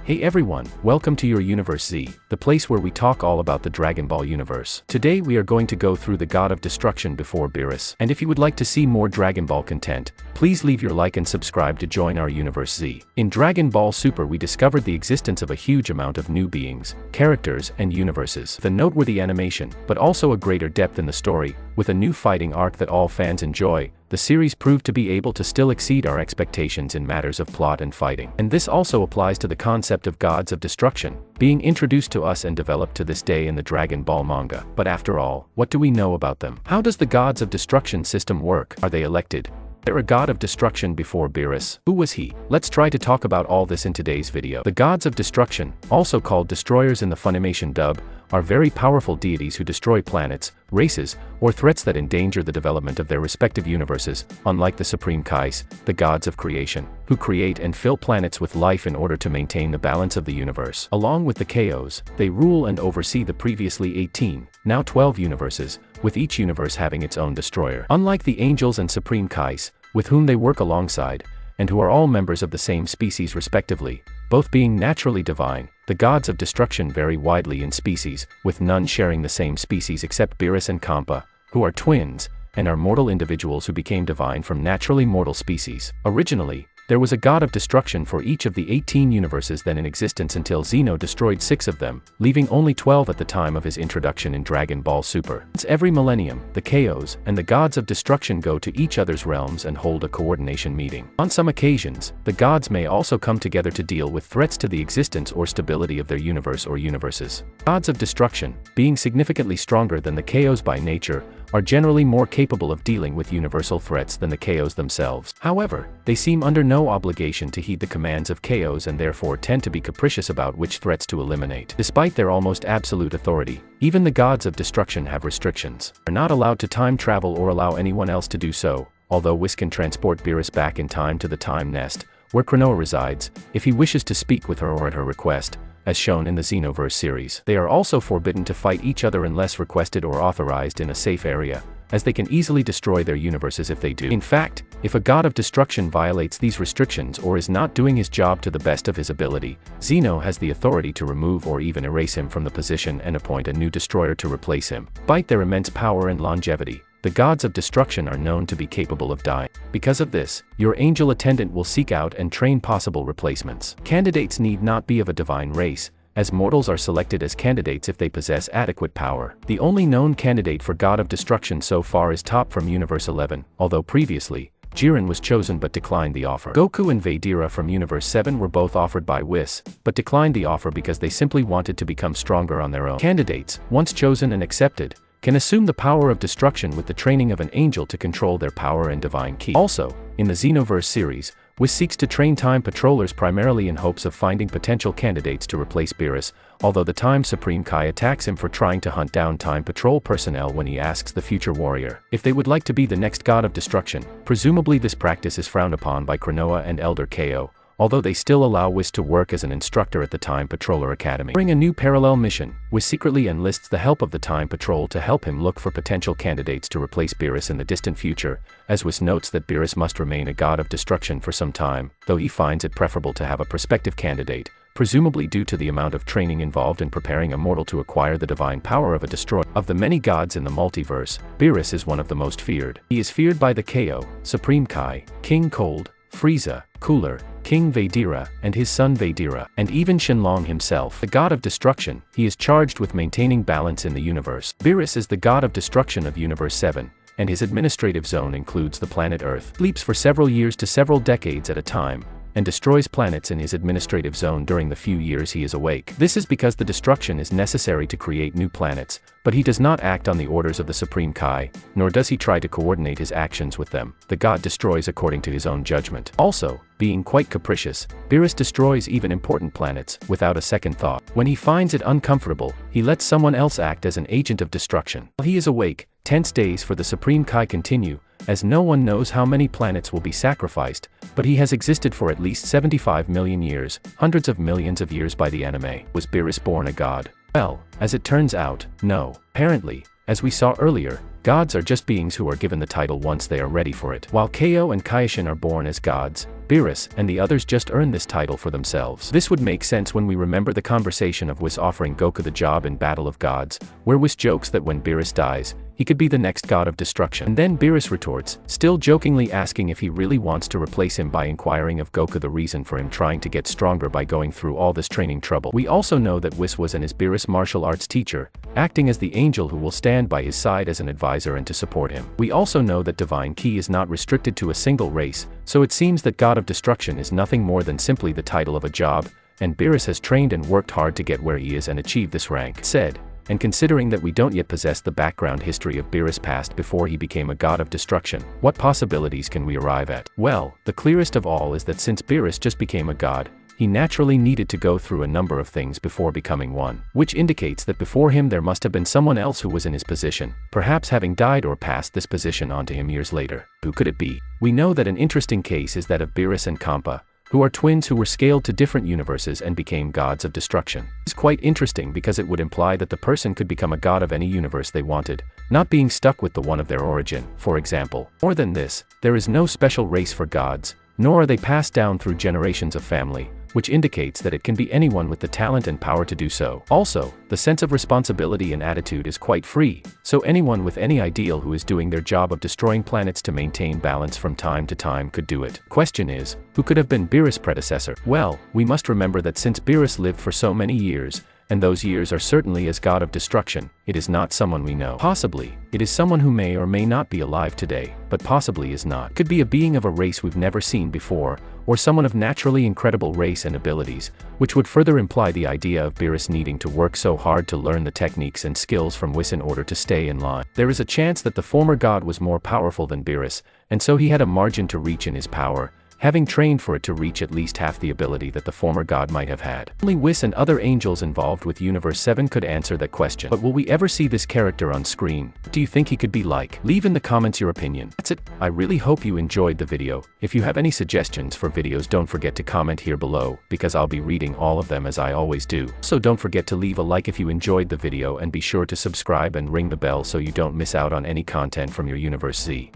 Hey everyone, welcome to your Universe Z, the place where we talk all about the Dragon Ball universe. Today we are going to go through the God of Destruction before Beerus. And if you would like to see more Dragon Ball content, please leave your like and subscribe to join our Universe Z. In Dragon Ball Super we discovered the existence of a huge amount of new beings, characters, and universes. The noteworthy animation, but also a greater depth in the story, with a new fighting arc that all fans enjoy. The series proved to be able to still exceed our expectations in matters of plot and fighting. And this also applies to the concept of gods of destruction, being introduced to us and developed to this day in the Dragon Ball manga. But after all, what do we know about them? How does the gods of destruction system work? Are they elected? There a god of destruction before Beerus? Who was he? Let's try to talk about all this in today's video. The gods of destruction, also called destroyers in the Funimation dub, are very powerful deities who destroy planets, races, or threats that endanger the development of their respective universes, unlike the Supreme Kais, the gods of creation, who create and fill planets with life in order to maintain the balance of the universe. Along with the Chaos, they rule and oversee the previously 18, now 12 universes, with each universe having its own destroyer. Unlike the angels and Supreme Kais, with whom they work alongside, and who are all members of the same species respectively, both being naturally divine, the gods of destruction vary widely in species, with none sharing the same species except Beerus and Kampa, who are twins, and are mortal individuals who became divine from naturally mortal species. Originally, there was a god of destruction for each of the 18 universes then in existence until Zeno destroyed 6 of them, leaving only 12 at the time of his introduction in Dragon Ball Super. Since every millennium, the Chaos and the gods of destruction go to each other's realms and hold a coordination meeting. On some occasions, the gods may also come together to deal with threats to the existence or stability of their universe or universes. Gods of destruction, being significantly stronger than the Chaos by nature, are generally more capable of dealing with universal threats than the Chaos themselves. However, they seem under no obligation to heed the commands of Chaos and therefore tend to be capricious about which threats to eliminate. Despite their almost absolute authority, even the gods of destruction have restrictions. They are not allowed to time travel or allow anyone else to do so, although Whis can transport Beerus back in time to the Time Nest, where Cronoa resides, if he wishes to speak with her or at her request, as shown in the Xenoverse series. They are also forbidden to fight each other unless requested or authorized in a safe area, as they can easily destroy their universes if they do. In fact, if a god of destruction violates these restrictions or is not doing his job to the best of his ability, Zeno has the authority to remove or even erase him from the position and appoint a new destroyer to replace him. Despite their immense power and longevity, the gods of destruction are known to be capable of dying. Because of this, your angel attendant will seek out and train possible replacements. Candidates need not be of a divine race, as mortals are selected as candidates if they possess adequate power. The only known candidate for God of Destruction so far is Top from Universe 11, although previously, Jiren was chosen but declined the offer. Goku and Vegeta from Universe 7 were both offered by Whis, but declined the offer because they simply wanted to become stronger on their own. Candidates, once chosen and accepted, can assume the power of destruction with the training of an angel to control their power and divine ki. Also, in the Xenoverse series, Whis seeks to train time patrollers primarily in hopes of finding potential candidates to replace Beerus, although the Time Supreme Kai attacks him for trying to hunt down Time Patrol personnel when he asks the future warrior if they would like to be the next god of destruction. Presumably this practice is frowned upon by Cronoa and Elder Ko, although they still allow Whis to work as an instructor at the Time Patroller Academy. During a new parallel mission, Whis secretly enlists the help of the Time Patrol to help him look for potential candidates to replace Beerus in the distant future, as Whis notes that Beerus must remain a god of destruction for some time, though he finds it preferable to have a prospective candidate, presumably due to the amount of training involved in preparing a mortal to acquire the divine power of a destroyer. Of the many gods in the multiverse, Beerus is one of the most feared. He is feared by the Ko, Supreme Kai, King Cold, Frieza, Cooler, King Vegeta, and his son Vegeta, and even Shenlong himself. The god of destruction, he is charged with maintaining balance in the universe. Beerus is the god of destruction of Universe 7, and his administrative zone includes the planet Earth. Sleeps for several years to several decades at a time, and destroys planets in his administrative zone during the few years he is awake. This is because the destruction is necessary to create new planets, but he does not act on the orders of the Supreme Kai, nor does he try to coordinate his actions with them. The god destroys according to his own judgment. Also, being quite capricious, Beerus destroys even important planets, without a second thought. When he finds it uncomfortable, he lets someone else act as an agent of destruction. While he is awake, tense days for the Supreme Kai continue, as no one knows how many planets will be sacrificed, but he has existed for at least 75 million years, hundreds of millions of years by the anime. Was Beerus born a god? Well, as it turns out, no. Apparently, as we saw earlier, gods are just beings who are given the title once they are ready for it. While Ko and Kaioshin are born as gods, Beerus and the others just earned this title for themselves. This would make sense when we remember the conversation of Whis offering Goku the job in Battle of Gods, where Whis jokes that when Beerus dies, he could be the next god of destruction. And then Beerus retorts, still jokingly asking if he really wants to replace him by inquiring of Goku the reason for him trying to get stronger by going through all this training trouble. We also know that Whis was and is Beerus' martial arts teacher, acting as the angel who will stand by his side as an advisor and to support him. We also know that divine ki is not restricted to a single race, so it seems that God of Destruction is nothing more than simply the title of a job, and Beerus has trained and worked hard to get where he is and achieve this rank. Said. And considering that we don't yet possess the background history of Beerus' past before he became a god of destruction, what possibilities can we arrive at? Well, the clearest of all is that since Beerus just became a god, he naturally needed to go through a number of things before becoming one, which indicates that before him there must have been someone else who was in his position, perhaps having died or passed this position on to him years later. Who could it be? We know that an interesting case is that of Beerus and Kampa, who are twins who were scaled to different universes and became gods of destruction. It's quite interesting because it would imply that the person could become a god of any universe they wanted, not being stuck with the one of their origin, for example. More than this, there is no special race for gods, nor are they passed down through generations of family, which indicates that it can be anyone with the talent and power to do so. Also, the sense of responsibility and attitude is quite free, so anyone with any ideal who is doing their job of destroying planets to maintain balance from time to time could do it. Question is, who could have been Beerus' predecessor? Well, we must remember that since Beerus lived for so many years, and those years are certainly as god of destruction, it is not someone we know. Possibly, it is someone who may or may not be alive today, but possibly is not. Could be a being of a race we've never seen before, or someone of naturally incredible race and abilities, which would further imply the idea of Beerus needing to work so hard to learn the techniques and skills from Whis in order to stay in line. There is a chance that the former god was more powerful than Beerus, and so he had a margin to reach in his power, having trained for it to reach at least half the ability that the former god might have had. Only Whis and other angels involved with Universe 7 could answer that question. But will we ever see this character on screen? What do you think he could be like? Leave in the comments your opinion. That's it. I really hope you enjoyed the video. If you have any suggestions for videos, don't forget to comment here below, because I'll be reading all of them as I always do. So don't forget to leave a like if you enjoyed the video, and be sure to subscribe and ring the bell so you don't miss out on any content from your Universe Z.